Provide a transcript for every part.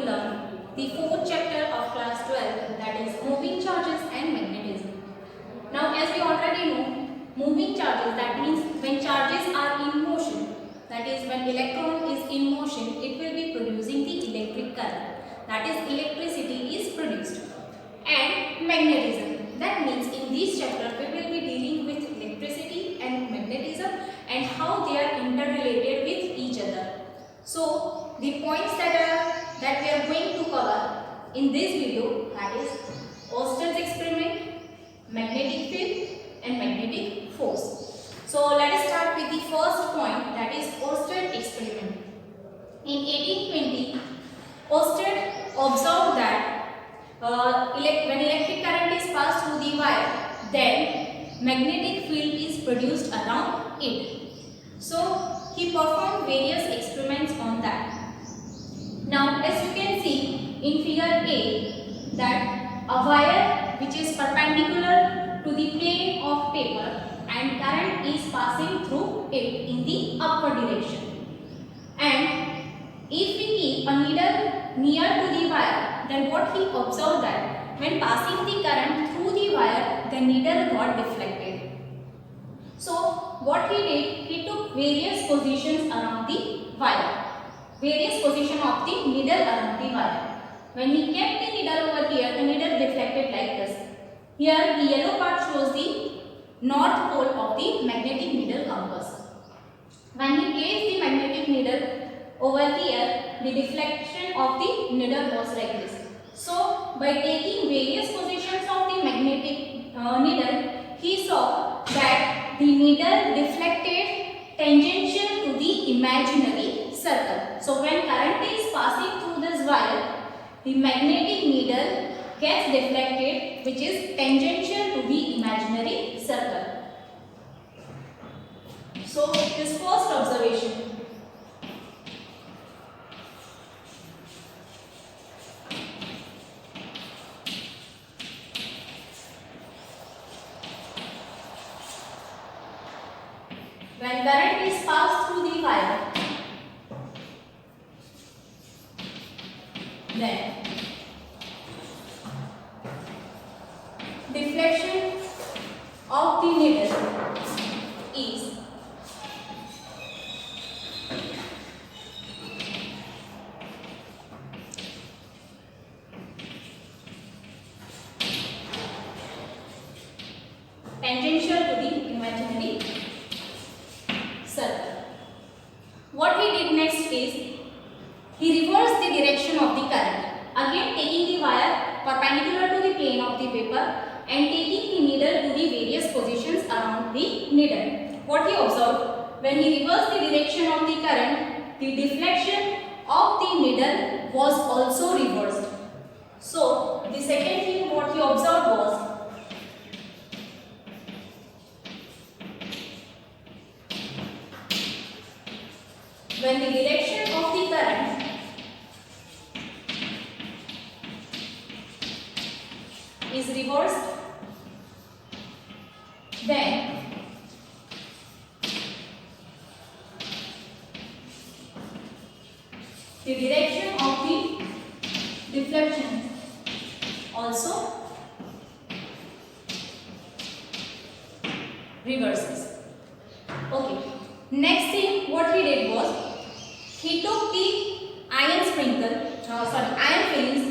learn the fourth chapter of class 12, that is moving charges and magnetism. Now as we already know, moving charges, that means when charges are in motion, that is when electron is in motion, it will be producing the electric current, that is electricity is produced. And magnetism, that means in this chapter we will be dealing with electricity and magnetism and how they are interrelated with each other. So the points that we are going to cover in this video, that is Oersted experiment, magnetic field and magnetic force. So let us start with the first point, that is Oersted experiment. In 1820, Oersted observed that when electric current is passed through the wire, then magnetic field is produced around it. So he performed various experiments on that. Now as you can see in figure A, that a wire which is perpendicular to the plane of paper and current is passing through it in the upward direction. And if we keep a needle near to the wire, then what he observed that when passing the current through the wire, the needle got deflected. So what he did, he took various positions around the wire, various position of the needle around the wire. When he kept the needle over here, the needle deflected like this. Here the yellow part shows the north pole of the magnetic needle compass. When he placed the magnetic needle over here, the deflection of the needle was like this. So by taking various positions of the magnetic needle, he saw that the needle deflected tangential to the imaginary circle. So when current is passing through this wire, the magnetic needle gets deflected, which is tangential to the imaginary circle. So this first observation. When current is passed through the wire, then deflection of the needle is tangential to the imaginary circle. What he did next is, he reversed the direction of the current, again taking the wire perpendicular to the plane of the paper and taking the needle to the various positions around the needle. What he observed, when he reversed the direction of the current, the deflection of the needle was also reversed. So the second thing what he observed was, when the direction of the current is reversed, then the direction of the deflection also reverses. Okay. Next thing what he did was, he took the iron fillings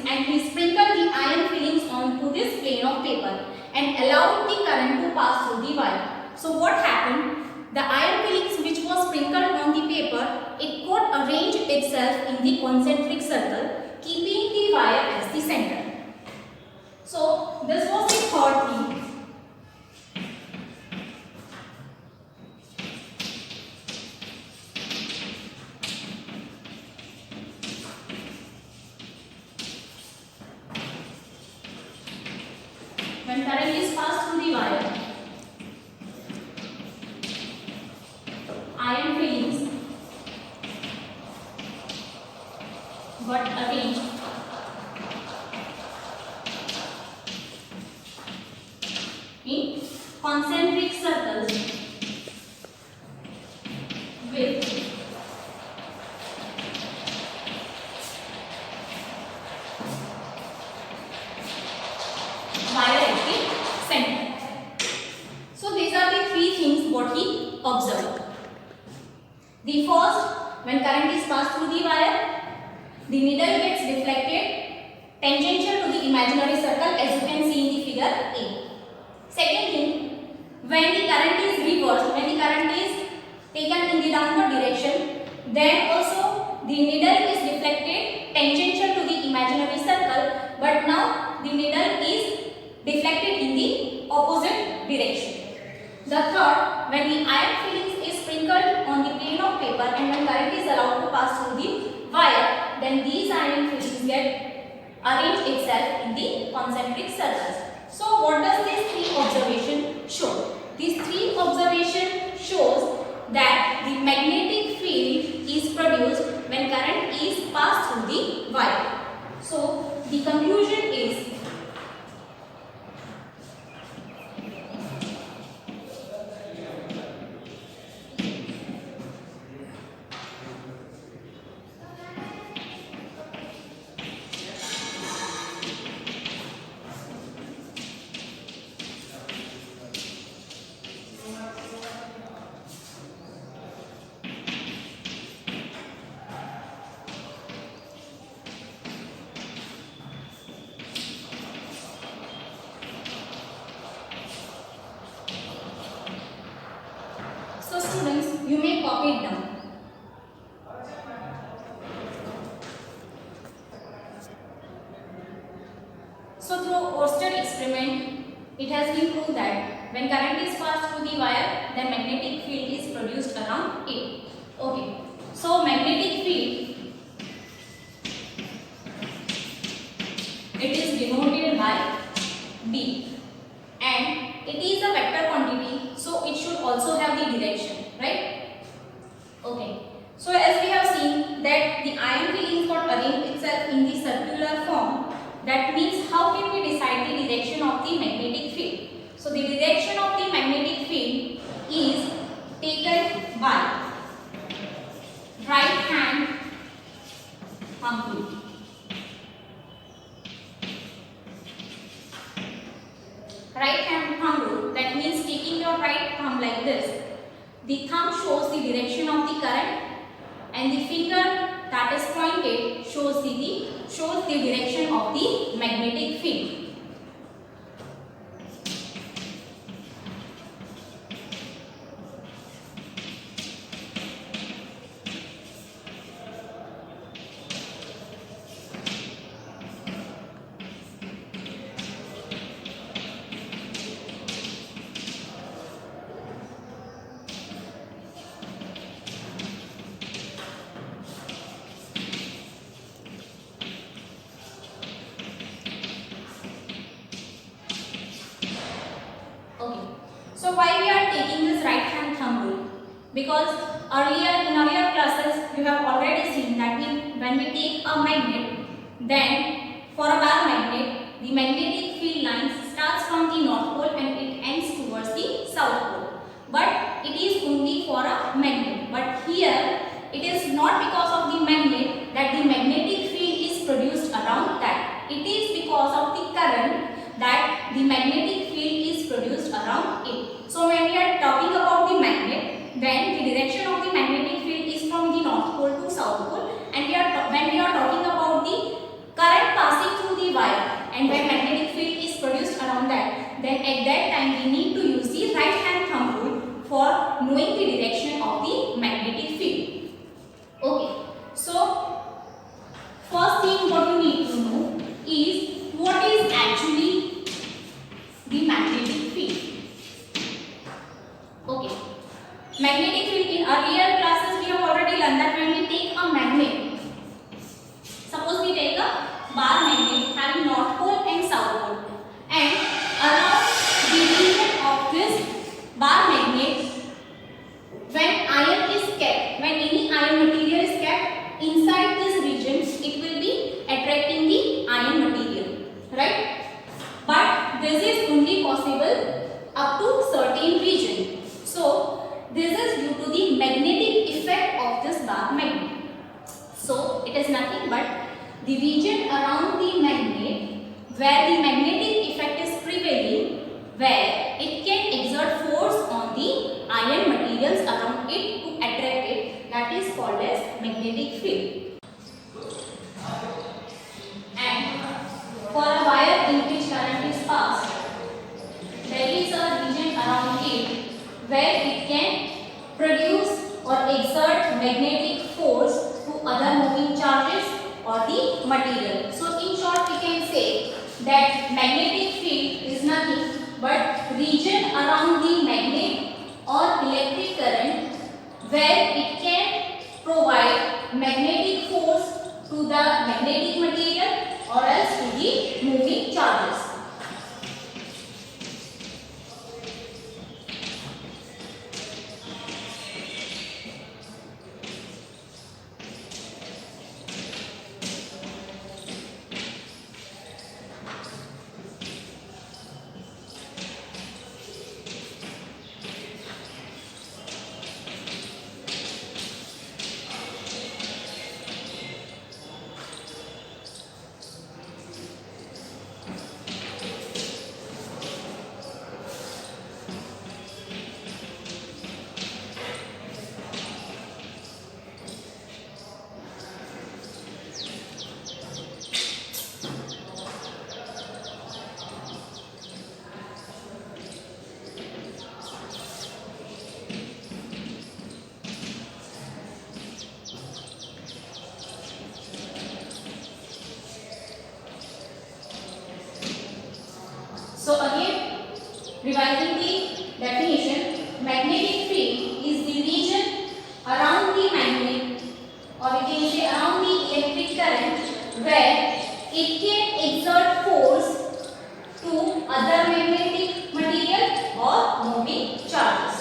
and he sprinkled the iron fillings onto this plane of paper and allowed the current to pass through the wire. So what happened? The iron fillings which was sprinkled on the paper, it got arranged itself in the concentric circle, keeping the wire as the center. So this was the third thing. When current is passed through the wire, iron fillings got arranged in concentric circles with The first, when current is passed through the wire, the needle gets deflected tangential to the imaginary circle, as you can see in the figure A. Second thing, when the current is reversed, when the current is taken in the downward direction, then also the needle is deflected tangential to the imaginary circle, but now the needle is deflected in the opposite direction. The third, when the iron filling is sprinkled on the plane of paper and when current is allowed to pass through the wire, then these iron fillings get arranged itself in the concentric circles. So what does these three observations show? These three observations shows that the magnetic field is produced when current is passed through the wire. So the conclusion is students, you may copy it down. So through Oersted experiment, it has been proved that when current is passed through the wire, then magnetic field is produced around it. Okay. So magnetic field, it is denoted by B, and it is a vector quantity, so it should also have the direction, right? Okay. So as we have seen that the iron fillings got arranged itself in the circular form, that means how can we decide the direction of the magnetic field? So the direction of the magnetic field is taken by right hand thumb rule. Right hand thumb rule, that means taking your right thumb like this. The thumb shows the direction of the current and the finger that is pointed shows the direction of the magnetic field. Okay. So why we are taking this right hand thumb rule? Because in earlier classes you have already seen that when we take a magnet, then for a bar magnet, the magnetic field line starts from the north pole and it ends towards the south pole. But it is only for a magnet. But here it is not because of the magnet that the magnetic field is produced around that. It is because of the current that the magnetic field is produced around it. So when we are talking about the magnet, then the direction of the magnetic field is from the north pole to south pole, and when we are talking about the current passing through the wire and when magnetic field is produced around that, then at that time we need to use the right hand thumb rule for knowing the direction of the magnetic field. Okay, so first thing what you need to know is what is actually the magnetic field. Okay, magnetic field, in earlier classes we have already learned that when we take a magnet, suppose we take a bar magnet having north pole and south pole, and around the region of this bar magnet, when any iron material is kept inside this region, it will be attracting the iron material, right? But this is only possible up to certain region. So this is due to the magnetic effect of this bar magnet. So it is nothing but the region around the magnet where the magnetic effect is prevailing, where it can exert force on the iron materials around it to attract it. That magnetic field. And for a wire in which current is passed, there is a region around it where it can produce or exert magnetic force to other moving charges or the material. So in short we can say that magnetic field is nothing but region around the magnet or electric current where it can provide magnetic force to the magnetic material or else to the moving charges. So again, revising the definition, magnetic field is the region around the magnet or we can say around the electric current where it can exert force to other magnetic material or moving charges.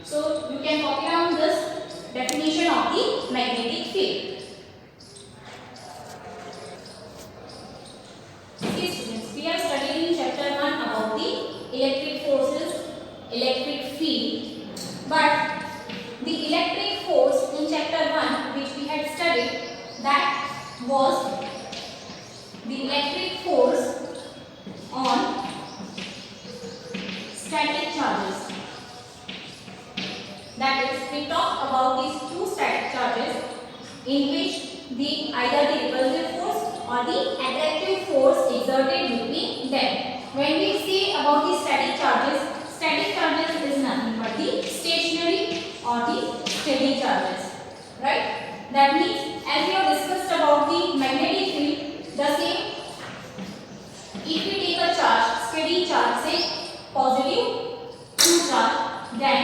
So you can copy down this definition of the magnetic field. Okay students, we have studied in chapter 1 about the electric forces, electric field, but the electric force in chapter 1 which we had studied, that was the electric force on static charges. That is, we talked about these two static charges in which either the repulsive force or the attractive force exerted between them. When we say about the static charges is nothing but the stationary or the steady charges, right? That means as we have discussed about the magnetic field, the same. If we take a charge, steady charge, say positive Q charge, then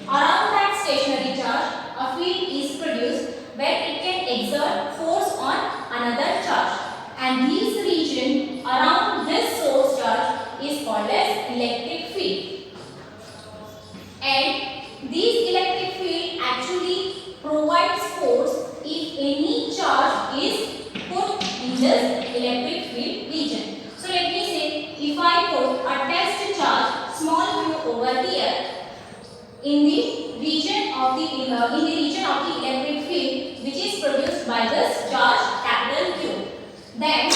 around that stationary charge a field is produced where it can exert force on another charge, and this region around this source charge is called as electric field. And this electric field actually provides force if any charge is put in this electric field region. So let me say, if I put a test charge small q over here in the region of the electric field which is produced by this charge capital Q, then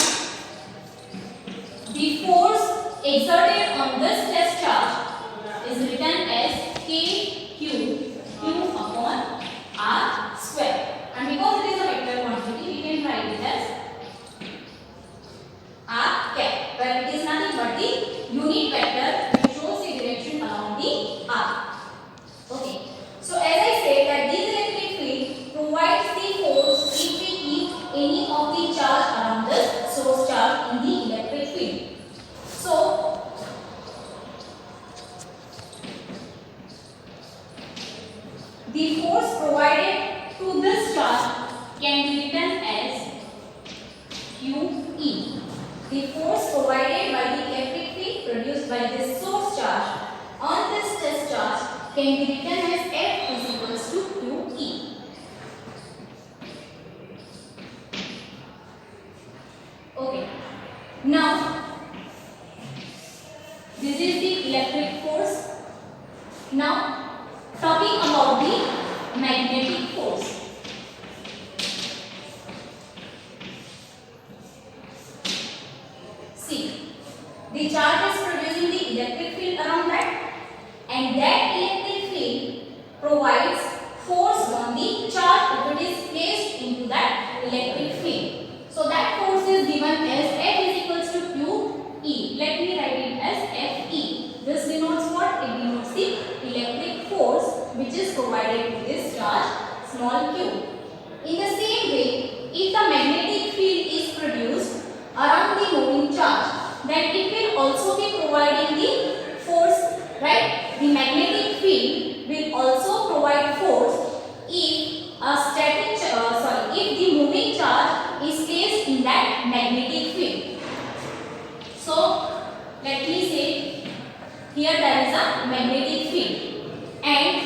the force exerted on this test charge is written as Q upon R square, and because it is a vector quantity we can write it as R cap, where it is nothing but the unit vector which shows the direction along the R. Okay, so as I said that this electric field provides the force if we keep any of the charge around the source charge in the electric field. So the force provided to this charge can be written as QE. The force provided by the electric field produced by this source charge on this test charge can be written as F is equals to QE. Okay. Now, this is the electric force. Now, talking about the magnetic force. See, the charge is producing the electric field around that, and that electric field provides force on the charge if it is placed into that electric field. So that force is given as F is equals to QE. Let me write it as FE. This denotes what? It denotes the electric force which is provided to this charge small q. In the same way, if the magnetic field is produced around the moving charge, then it will also be providing the force, right? The magnetic field will also provide force if a static if the moving charge is placed in that magnetic field. So let me say here there is a magnetic field, and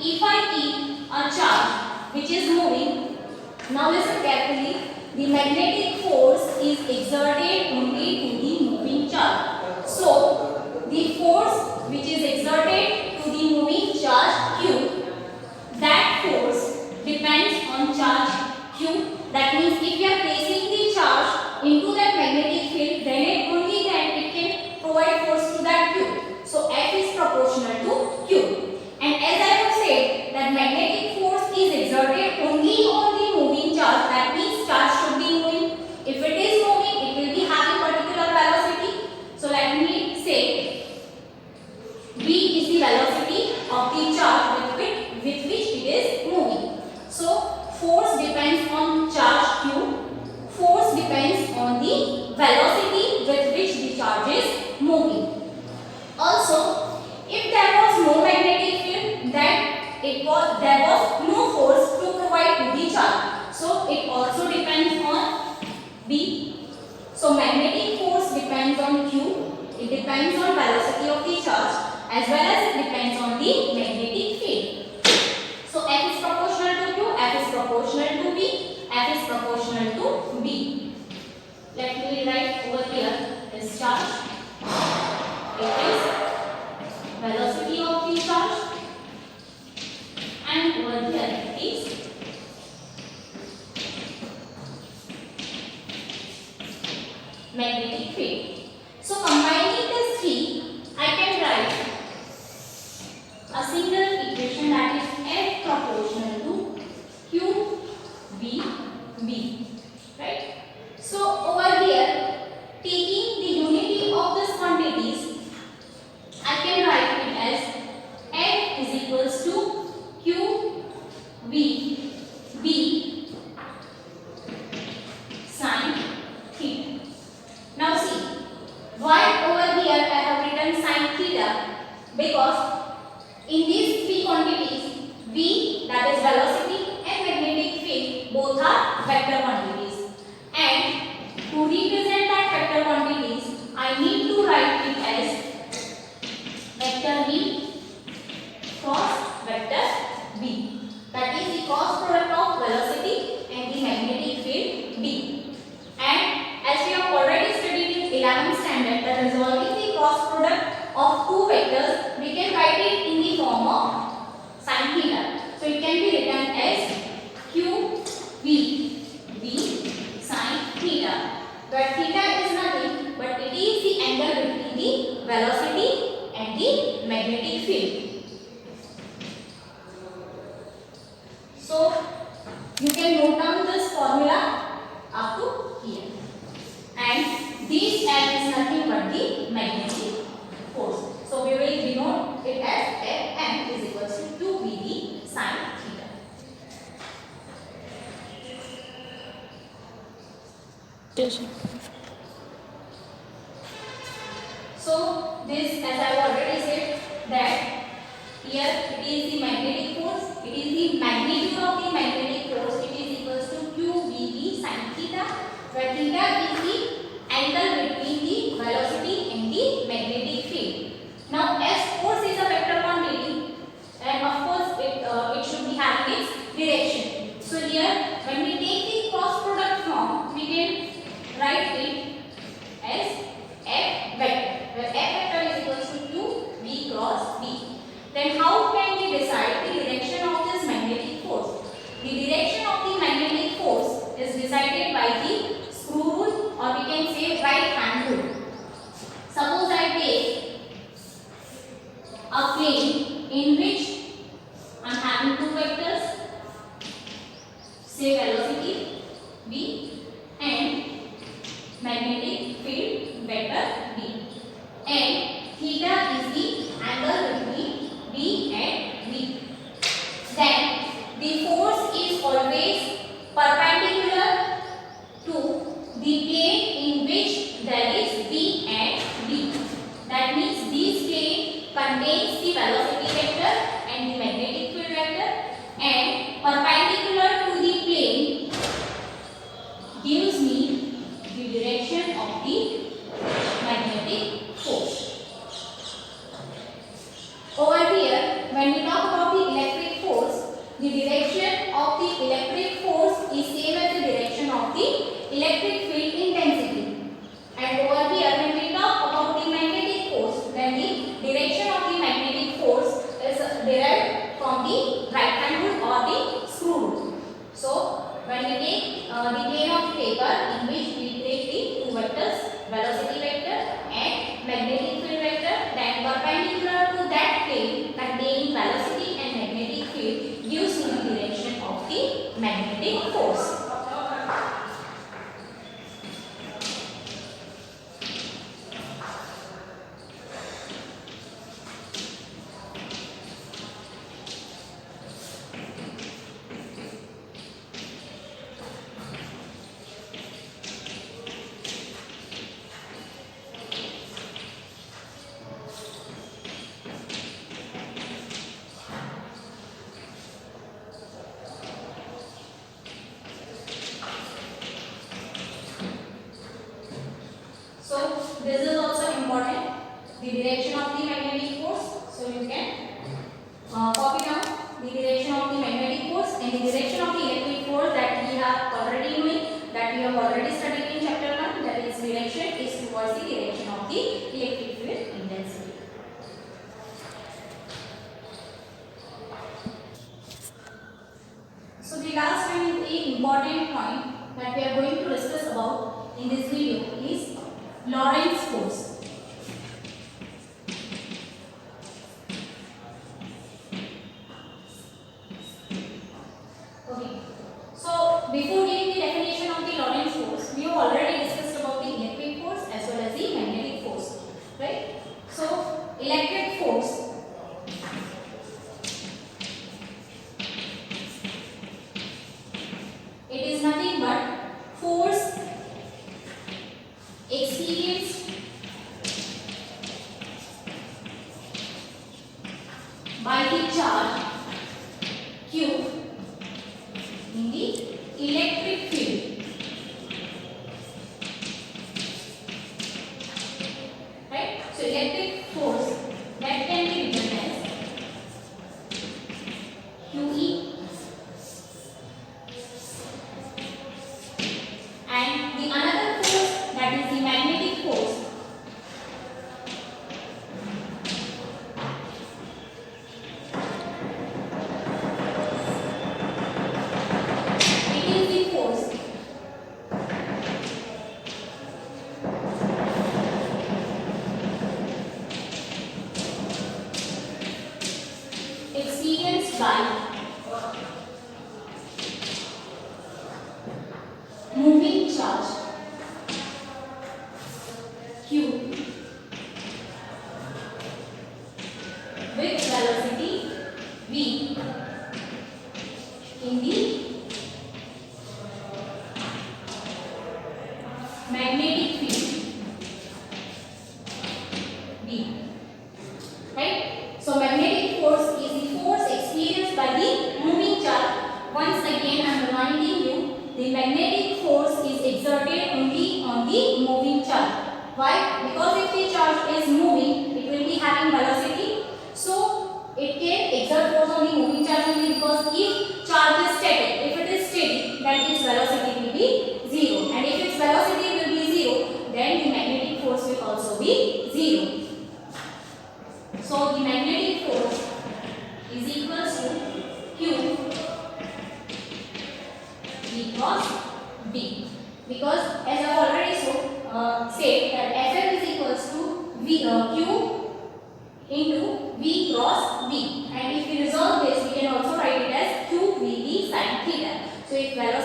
if I keep a charge which is moving, now listen carefully, the magnetic force is exerted only to the moving charge. So the force which is exerted to the moving charge q, that force depends on charge q. That means if you are placing the charge into that magnetic field, then only then it can provide force to that q. So F is proportional to q. And as I have said that magnetic force is exerted only on the moving charge. That means charge should be moving. If it is moving, it will be having particular velocity. So let me say v is the velocity of the charge with which it is moving. So force depends on charge q. Force depends on the velocity with which the charge is moving. Also, if there was no magnetic field, then there was no force to provide to the charge. So it also depends on B. So magnetic force depends on Q. It depends on velocity of the charge as well as it depends on the magnetic field. So F is proportional to Q, F is proportional to B, F is proportional to B. Let me write over here this charge. It is velocity of the charge, and over here it is magnetic field. So combining these three, I can write a single equation that is F proportional to Q B B, right? So over here, taking the unity of these quantities, I can write it as F is equals to Q V B sin theta. Now see, why over here I have written sin theta? Because in these three quantities, V, that is velocity, and magnetic field, both are vector quantities. And to represent that vector quantities, I need to write it as vector V cross vector B. That is the cross product of velocity and the magnetic field B. And as we have already studied in 11th standard, that resolving the cross product of two vectors, we can write it in the form of sin theta. So it can be written as Q V B sin theta. But theta is nothing but it is the angle between the velocity and the magnetic field. So you can note down this formula up to here. And this F is nothing but the magnetic force. So we will denote it as Fm is equals to 2Vd sin theta. So this, as I have already said, that here it is the magnetic force, it is the magnitude of the magnetic force, it is equals to QVB sin theta, where theta is the angle between the velocity and the magnetic field. Now as force is a vector quantity, and of course it should be having its direction. So here when we take the cross product form, we can write it as F vector, where F vector is equals to QV cross B. Then how can we decide the direction of this magnetic force? The direction of the magnetic force is decided by the screw rule, or we can say right hand rule. Suppose I take a plane in which I am having two vectors say velocity v and magnetic field vector v, and theta is the angle between v and v. Then the force is always perpendicular to the plane in which there is v and v. That means this plane contains the velocity vector and the magnetic field vector, and perpendicular to the plane gives me the direction of the magnetic force. Over here, when we talk about the electric force, the direction of the electric force is same as the direction of the electric field intensity. And over here, when we talk about the magnetic force, then the direction of the magnetic force is derived from the right hand rule or the screw rule. So, when we take the plane of paper in which we take the two vectors, velocity vector and magnetic field vector, then perpendicular to that plane containing velocity and magnetic field gives me the direction of the magnetic force. So this is also important, the direction of the magnetic force. So you can copy down the direction of the magnetic force and the direction of the electric force that we have already known, that we have already studied in chapter 1, that its direction is towards the direction of the electric field intensity. So the last and the important point that we are going to discuss about in this video is Lorentz force. Okay. So before giving the definition of the Lorentz force, we have already discussed about the electric force as well as the magnetic force, right? So electric force it is nothing but force experienced by the charge Q in the electric field, right? So electric force that can be written as QE, and the another force, that is the magnetic force, it is the force experienced by moving charge Q with velocity v in the magnetic field V, right? So magnetic force is the force experienced by the moving charge. Once again I am reminding you, the magnetic force is exerted only on the moving charge. Why? Because if the charge is moving, it will be having velocity, so it can exert force on the moving charge only, because if charge is static, if it is steady, then its velocity will be 0, and if its velocity will be 0, then the magnetic force will also be 0. So the magnetic force is equals to Q V cross B, because as I have already said that Fm is equals to Q into V cross B, and if we resolve this, we can also write it as QVB sin theta. So if velocity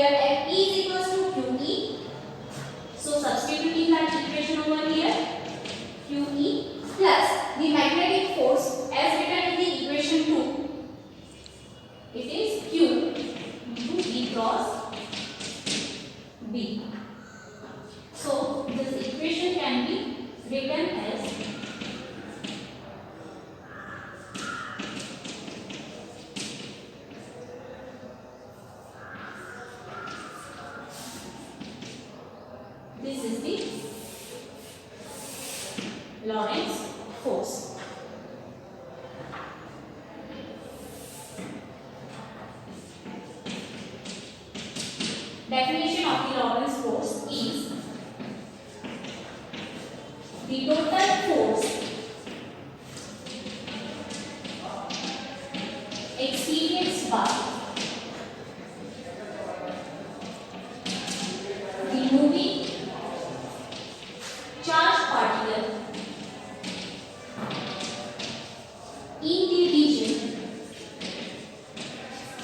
here Fe is equals to QE. So substituting that equation over here, QE plus the magnetic force as written in the equation 2. It is Q into E cross B. So this equation can be written as this is the Lorentz force. Definition of the Lorentz force is the total force experienced by the moving charged particle in the region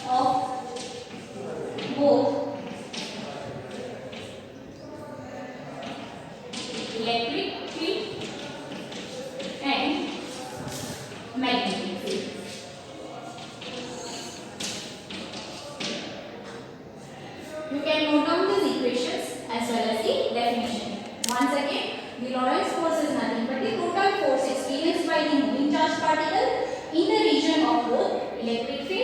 of both electric field and magnetic field. You can note down these equations as well as the definition. Once again, the Lorentz force is nothing but the total force experienced by the moving charged particle in the region of both electric field